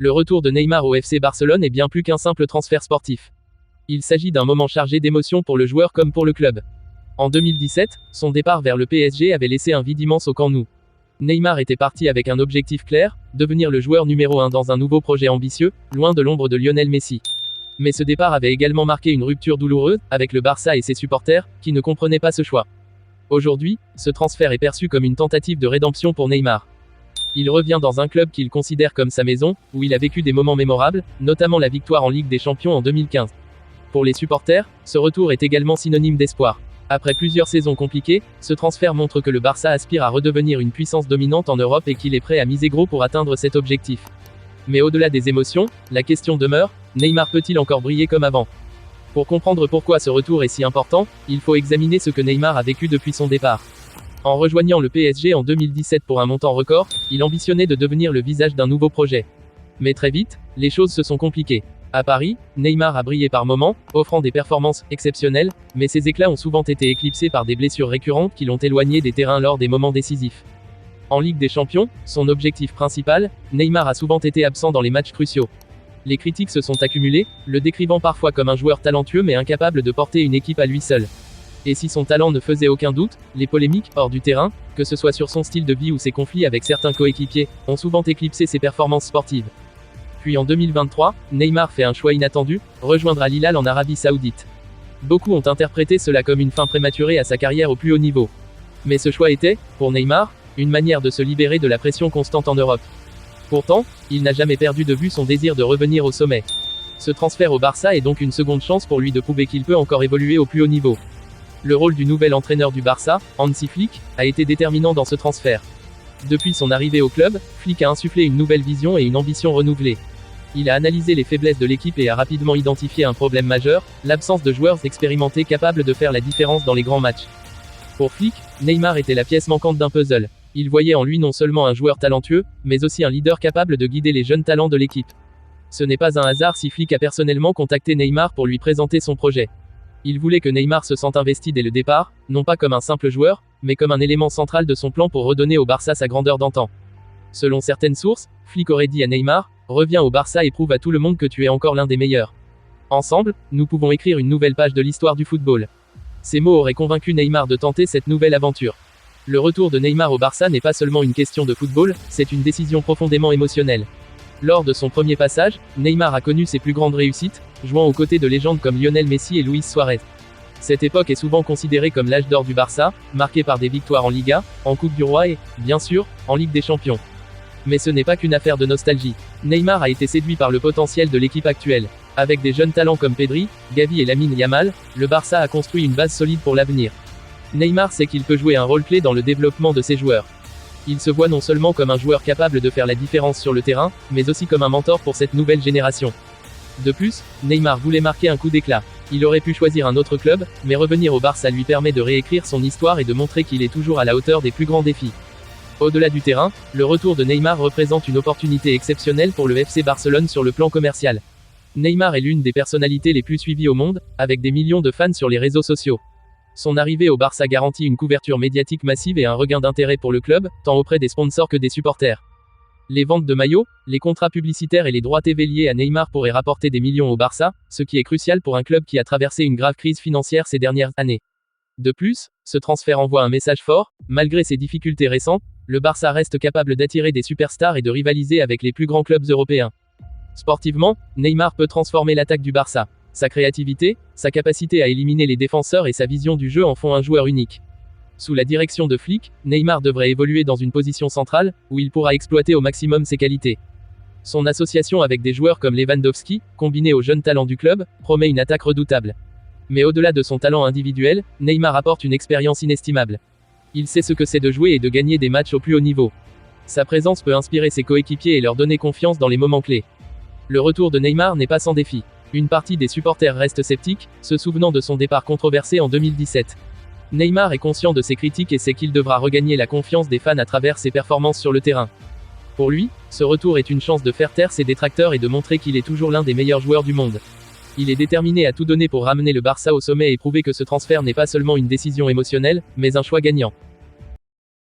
Le retour de Neymar au FC Barcelone est bien plus qu'un simple transfert sportif. Il s'agit d'un moment chargé d'émotions pour le joueur comme pour le club. En 2017, son départ vers le PSG avait laissé un vide immense au Camp Nou. Neymar était parti avec un objectif clair, devenir le joueur numéro 1 dans un nouveau projet ambitieux, loin de l'ombre de Lionel Messi. Mais ce départ avait également marqué une rupture douloureuse, avec le Barça et ses supporters, qui ne comprenaient pas ce choix. Aujourd'hui, ce transfert est perçu comme une tentative de rédemption pour Neymar. Il revient dans un club qu'il considère comme sa maison, où il a vécu des moments mémorables, notamment la victoire en Ligue des Champions en 2015. Pour les supporters, ce retour est également synonyme d'espoir. Après plusieurs saisons compliquées, ce transfert montre que le Barça aspire à redevenir une puissance dominante en Europe et qu'il est prêt à miser gros pour atteindre cet objectif. Mais au-delà des émotions, la question demeure, Neymar peut-il encore briller comme avant ? Pour comprendre pourquoi ce retour est si important, il faut examiner ce que Neymar a vécu depuis son départ. En rejoignant le PSG en 2017 pour un montant record, il ambitionnait de devenir le visage d'un nouveau projet. Mais très vite, les choses se sont compliquées. À Paris, Neymar a brillé par moments, offrant des performances exceptionnelles, mais ses éclats ont souvent été éclipsés par des blessures récurrentes qui l'ont éloigné des terrains lors des moments décisifs. En Ligue des Champions, son objectif principal, Neymar a souvent été absent dans les matchs cruciaux. Les critiques se sont accumulées, le décrivant parfois comme un joueur talentueux mais incapable de porter une équipe à lui seul. Et si son talent ne faisait aucun doute, les polémiques, hors du terrain, que ce soit sur son style de vie ou ses conflits avec certains coéquipiers, ont souvent éclipsé ses performances sportives. Puis en 2023, Neymar fait un choix inattendu, rejoindre Al Hilal en Arabie Saoudite. Beaucoup ont interprété cela comme une fin prématurée à sa carrière au plus haut niveau. Mais ce choix était, pour Neymar, une manière de se libérer de la pression constante en Europe. Pourtant, il n'a jamais perdu de vue son désir de revenir au sommet. Ce transfert au Barça est donc une seconde chance pour lui de prouver qu'il peut encore évoluer au plus haut niveau. Le rôle du nouvel entraîneur du Barça, Hansi Flick, a été déterminant dans ce transfert. Depuis son arrivée au club, Flick a insufflé une nouvelle vision et une ambition renouvelée. Il a analysé les faiblesses de l'équipe et a rapidement identifié un problème majeur, l'absence de joueurs expérimentés capables de faire la différence dans les grands matchs. Pour Flick, Neymar était la pièce manquante d'un puzzle. Il voyait en lui non seulement un joueur talentueux, mais aussi un leader capable de guider les jeunes talents de l'équipe. Ce n'est pas un hasard si Flick a personnellement contacté Neymar pour lui présenter son projet. Il voulait que Neymar se sente investi dès le départ, non pas comme un simple joueur, mais comme un élément central de son plan pour redonner au Barça sa grandeur d'antan. Selon certaines sources, Flick aurait dit à Neymar, « Reviens au Barça et prouve à tout le monde que tu es encore l'un des meilleurs. Ensemble, nous pouvons écrire une nouvelle page de l'histoire du football. » Ces mots auraient convaincu Neymar de tenter cette nouvelle aventure. Le retour de Neymar au Barça n'est pas seulement une question de football, c'est une décision profondément émotionnelle. Lors de son premier passage, Neymar a connu ses plus grandes réussites, jouant aux côtés de légendes comme Lionel Messi et Luis Suarez. Cette époque est souvent considérée comme l'âge d'or du Barça, marquée par des victoires en Liga, en Coupe du Roi et, bien sûr, en Ligue des Champions. Mais ce n'est pas qu'une affaire de nostalgie. Neymar a été séduit par le potentiel de l'équipe actuelle. Avec des jeunes talents comme Pedri, Gavi et Lamine Yamal, le Barça a construit une base solide pour l'avenir. Neymar sait qu'il peut jouer un rôle clé dans le développement de ses joueurs. Il se voit non seulement comme un joueur capable de faire la différence sur le terrain, mais aussi comme un mentor pour cette nouvelle génération. De plus, Neymar voulait marquer un coup d'éclat. Il aurait pu choisir un autre club, mais revenir au Barça lui permet de réécrire son histoire et de montrer qu'il est toujours à la hauteur des plus grands défis. Au-delà du terrain, le retour de Neymar représente une opportunité exceptionnelle pour le FC Barcelone sur le plan commercial. Neymar est l'une des personnalités les plus suivies au monde, avec des millions de fans sur les réseaux sociaux. Son arrivée au Barça garantit une couverture médiatique massive et un regain d'intérêt pour le club, tant auprès des sponsors que des supporters. Les ventes de maillots, les contrats publicitaires et les droits TV liés à Neymar pourraient rapporter des millions au Barça, ce qui est crucial pour un club qui a traversé une grave crise financière ces dernières années. De plus, ce transfert envoie un message fort, malgré ses difficultés récentes, le Barça reste capable d'attirer des superstars et de rivaliser avec les plus grands clubs européens. Sportivement, Neymar peut transformer l'attaque du Barça. Sa créativité, sa capacité à éliminer les défenseurs et sa vision du jeu en font un joueur unique. Sous la direction de Flick, Neymar devrait évoluer dans une position centrale, où il pourra exploiter au maximum ses qualités. Son association avec des joueurs comme Lewandowski, combinée aux jeunes talents du club, promet une attaque redoutable. Mais au-delà de son talent individuel, Neymar apporte une expérience inestimable. Il sait ce que c'est de jouer et de gagner des matchs au plus haut niveau. Sa présence peut inspirer ses coéquipiers et leur donner confiance dans les moments clés. Le retour de Neymar n'est pas sans défi. Une partie des supporters reste sceptique, se souvenant de son départ controversé en 2017. Neymar est conscient de ces critiques et sait qu'il devra regagner la confiance des fans à travers ses performances sur le terrain. Pour lui, ce retour est une chance de faire taire ses détracteurs et de montrer qu'il est toujours l'un des meilleurs joueurs du monde. Il est déterminé à tout donner pour ramener le Barça au sommet et prouver que ce transfert n'est pas seulement une décision émotionnelle, mais un choix gagnant.